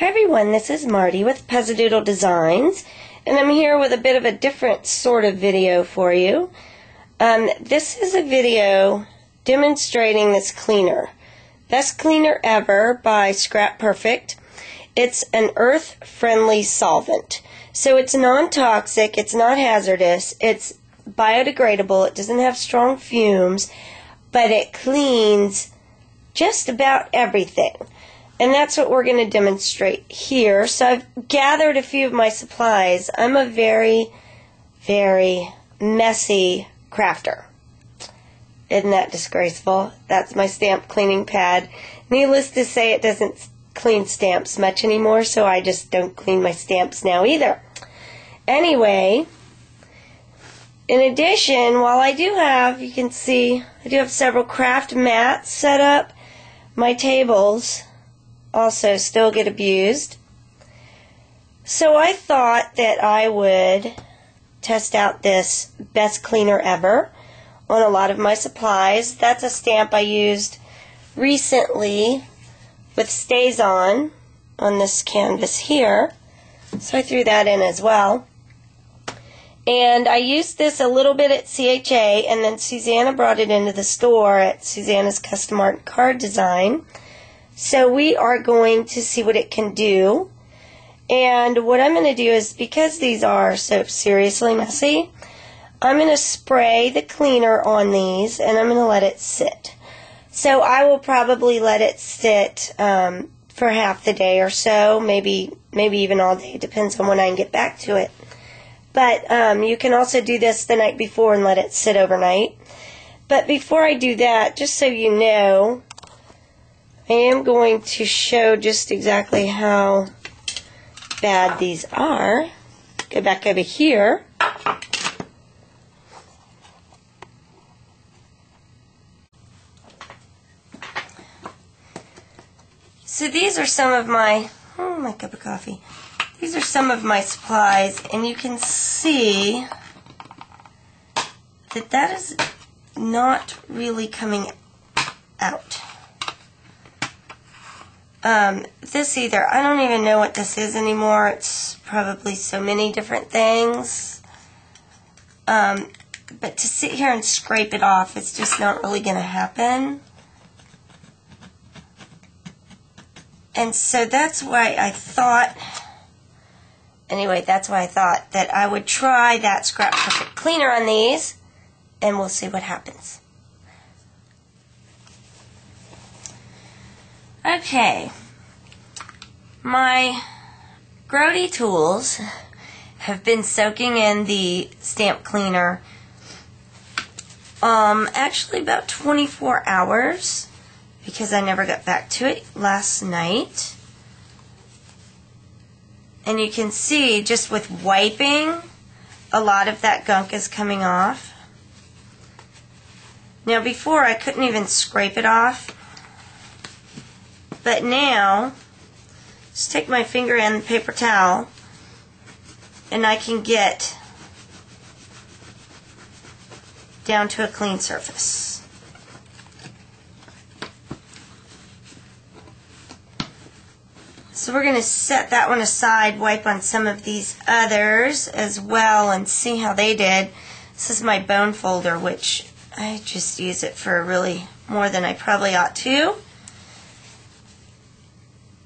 Hi everyone, this is Marty with Pezzadoodle Designs, and I'm here with a bit of a different sort of video for you. This is a video demonstrating this cleaner. Best Cleaner Ever by Scraperfect. It's an earth-friendly solvent. So it's non-toxic, it's not hazardous, it's biodegradable, it doesn't have strong fumes, but it cleans just about everything. And that's what we're going to demonstrate here. So I've gathered a few of my supplies. I'm a very, very messy crafter. Isn't that disgraceful? That's my stamp cleaning pad. Needless to say, it doesn't clean stamps much anymore, so I just don't clean my stamps now either. Anyway, in addition, while I do have, you can see, I do have several craft mats set up. My tables also still get abused. So I thought that I would test out this Best Cleaner Ever on a lot of my supplies. That's a stamp I used recently with Stays On this canvas here. So I threw that in as well. And I used this a little bit at CHA, and then Susanna brought it into the store at Susanna's Custom Art Card Design. So we are going to see what it can do. And what I'm going to do is, because these are so seriously messy, I'm going to spray the cleaner on these and I'm going to let it sit. So I will probably let it sit for half the day or so, maybe even all day. It depends on when I can get back to it. But you can also do this the night before and let it sit overnight. But before I do that, just so you know, I am going to show just exactly how bad these are. Go back over here. So these are some of my cup of coffee. These are some of my supplies, and you can see that that is not really coming out. This either, I don't even know what this is anymore. It's probably so many different things. But to sit here and scrape it off, it's just not really going to happen. And so that's why I thought, that I would try that Scraperfect cleaner on these, and we'll see what happens. Okay, my grody tools have been soaking in the stamp cleaner actually about 24 hours because I never got back to it last night. And you can see just with wiping, a lot of that gunk is coming off. Now before I couldn't even scrape it off. But now, just take my finger and the paper towel, and I can get down to a clean surface. So we're going to set that one aside, wipe on some of these others as well, and see how they did. This is my bone folder, which I just use it for really more than I probably ought to.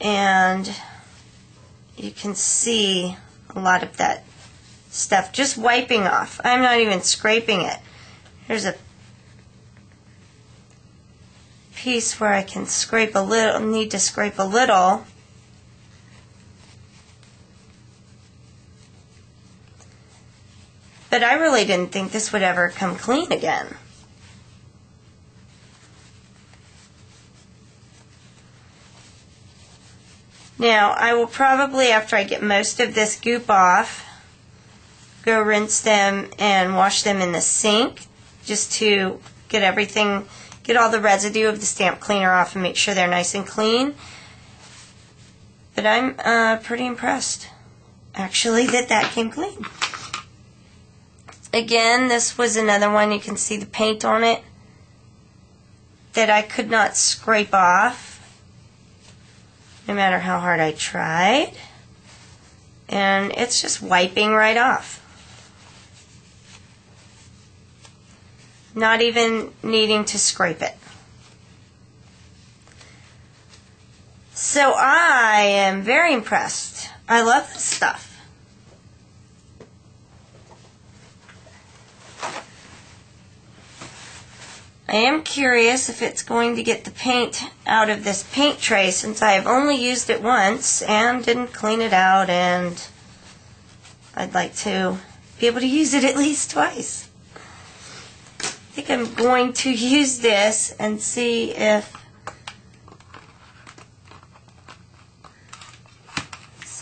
And you can see a lot of that stuff just wiping off. I'm not even scraping it. There's a piece where I can scrape a little, need to scrape a little. But I really didn't think this would ever come clean again. Now, I will probably, after I get most of this goop off, go rinse them and wash them in the sink just to get everything, get all the residue of the stamp cleaner off and make sure they're nice and clean. But I'm pretty impressed, actually, that that came clean. Again, this was another one, you can see the paint on it, that I could not scrape off. no matter how hard I tried. And it's just wiping right off. Not even needing to scrape it. So I am very impressed. I love this stuff. I am curious if it's going to get the paint out of this paint tray, since I have only used it once and didn't clean it out, and I'd like to be able to use it at least twice. I think I'm going to use this and see if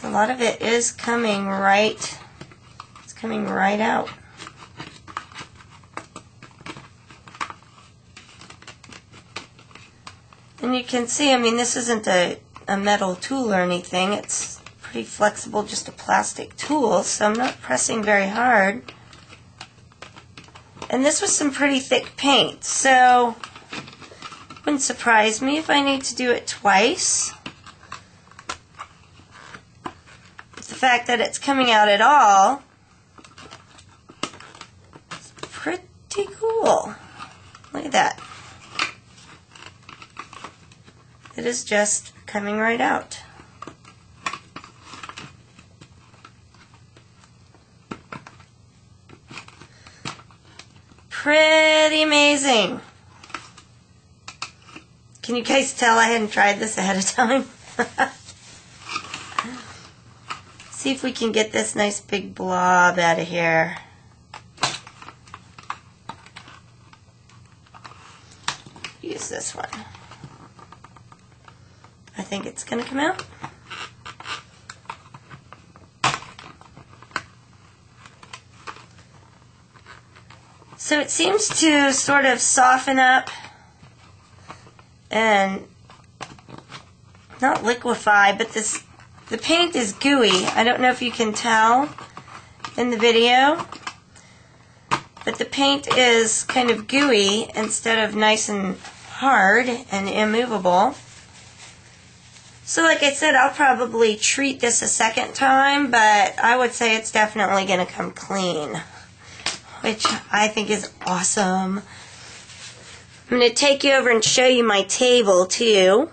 a lot of it is coming right, it's coming right out. And you can see, I mean, this isn't a metal tool or anything. It's pretty flexible, just a plastic tool, so I'm not pressing very hard. And this was some pretty thick paint, so it wouldn't surprise me if I need to do it twice. But the fact that it's coming out at all is pretty cool. Look at that. It is just coming right out. Pretty amazing. Can you guys tell I hadn't tried this ahead of time? See if we can get this nice big blob out of here. Use this one. I think it's going to come out. So it seems to sort of soften up and not liquefy, but the paint is gooey. I don't know if you can tell in the video, but the paint is kind of gooey instead of nice and hard and immovable. So like I said, I'll probably treat this a second time, but I would say it's definitely going to come clean, which I think is awesome. I'm going to take you over and show you my table too.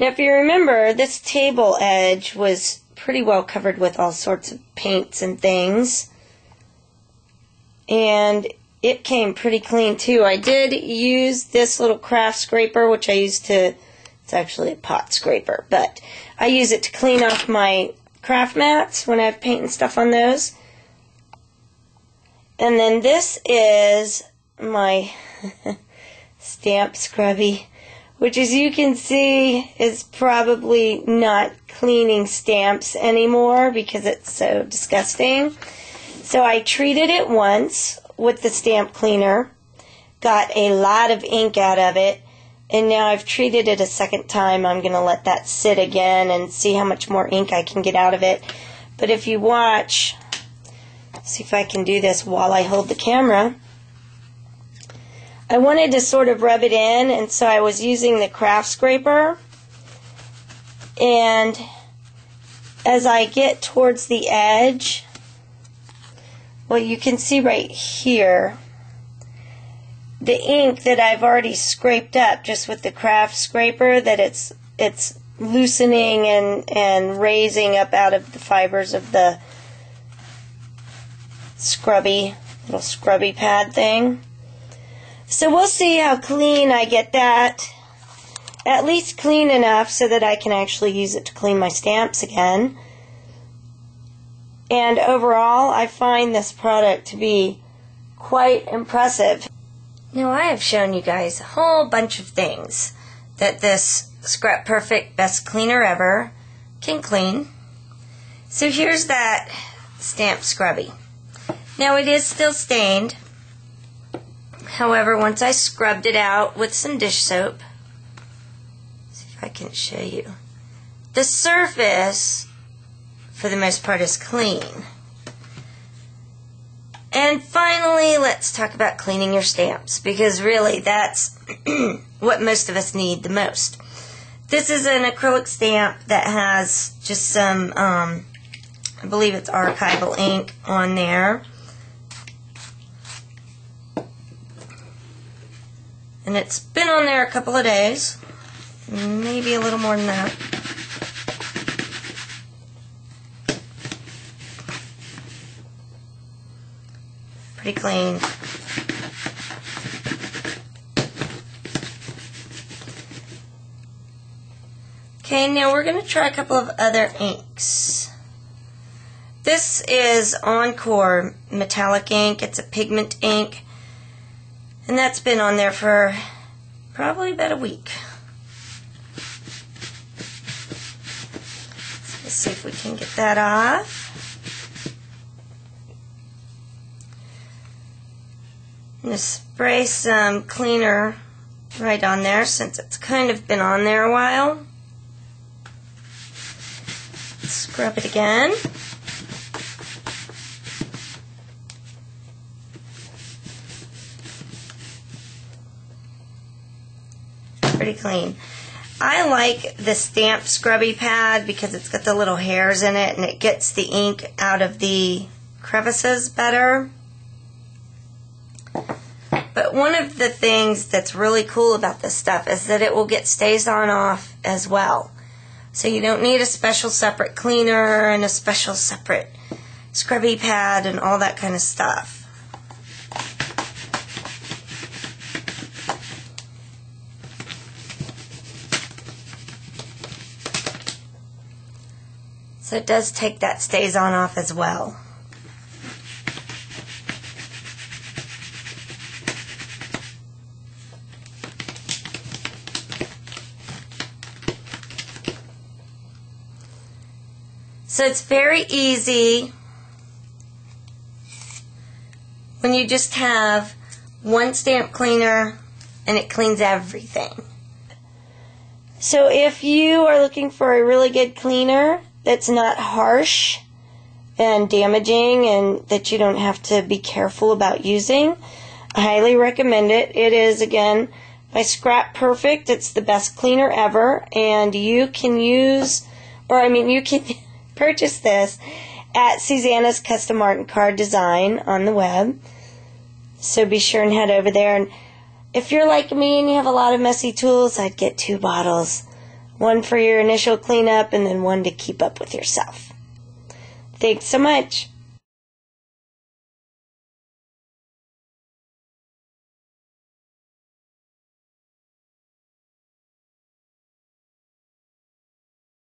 Now if you remember, this table edge was pretty well covered with all sorts of paints and things. And it came pretty clean too. I did use this little craft scraper, which I used to, it's actually a pot scraper, but I use it to clean off my craft mats when I have paint and stuff on those. And then this is my stamp scrubby, which as you can see is probably not cleaning stamps anymore because it's so disgusting. So I treated it once with the stamp cleaner, got a lot of ink out of it, and now I've treated it a second time. I'm going to let that sit again and see how much more ink I can get out of it. But if you watch, see if I can do this while I hold the camera. I wanted to sort of rub it in, and so I was using the craft scraper. And as I get towards the edge, well, you can see right here the ink that I've already scraped up just with the craft scraper, that it's loosening and raising up out of the fibers of the little scrubby pad thing. So we'll see how clean I get that. At least clean enough so that I can actually use it to clean my stamps again. And overall, I find this product to be quite impressive. Now, I have shown you guys a whole bunch of things that this Scraperfect Best Cleaner Ever can clean. So here's that stamp scrubby. Now, it is still stained. However, once I scrubbed it out with some dish soap, see if I can show you, the surface, for the most part, is clean. And finally, let's talk about cleaning your stamps, because really that's what most of us need the most. This is an acrylic stamp that has just some, I believe it's archival ink on there. And it's been on there a couple of days, maybe a little more than that. Pretty clean. Okay, now we're going to try a couple of other inks. This is Encore metallic ink. It's a pigment ink. And that's been on there for probably about a week. So let's see if we can get that off. I'm going to spray some cleaner right on there since it's kind of been on there a while. Scrub it again. Pretty clean. I like the stamp scrubby pad because it's got the little hairs in it and it gets the ink out of the crevices better. But one of the things that's really cool about this stuff is that it will get stays on off as well. So you don't need a special separate cleaner and a special separate scrubby pad and all that kind of stuff. So it does take that stays on off as well. So it's very easy when you just have one stamp cleaner and it cleans everything. So if you are looking for a really good cleaner that's not harsh and damaging and that you don't have to be careful about using, I highly recommend it. It is, again, by Scraperfect. It's the best cleaner ever, and you can use, or I mean you can purchase this at Susanna's Custom Art and Card Design on the web. So be sure and head over there. And if you're like me and you have a lot of messy tools, I'd get 2 bottles. One for your initial cleanup and then one to keep up with yourself. Thanks so much.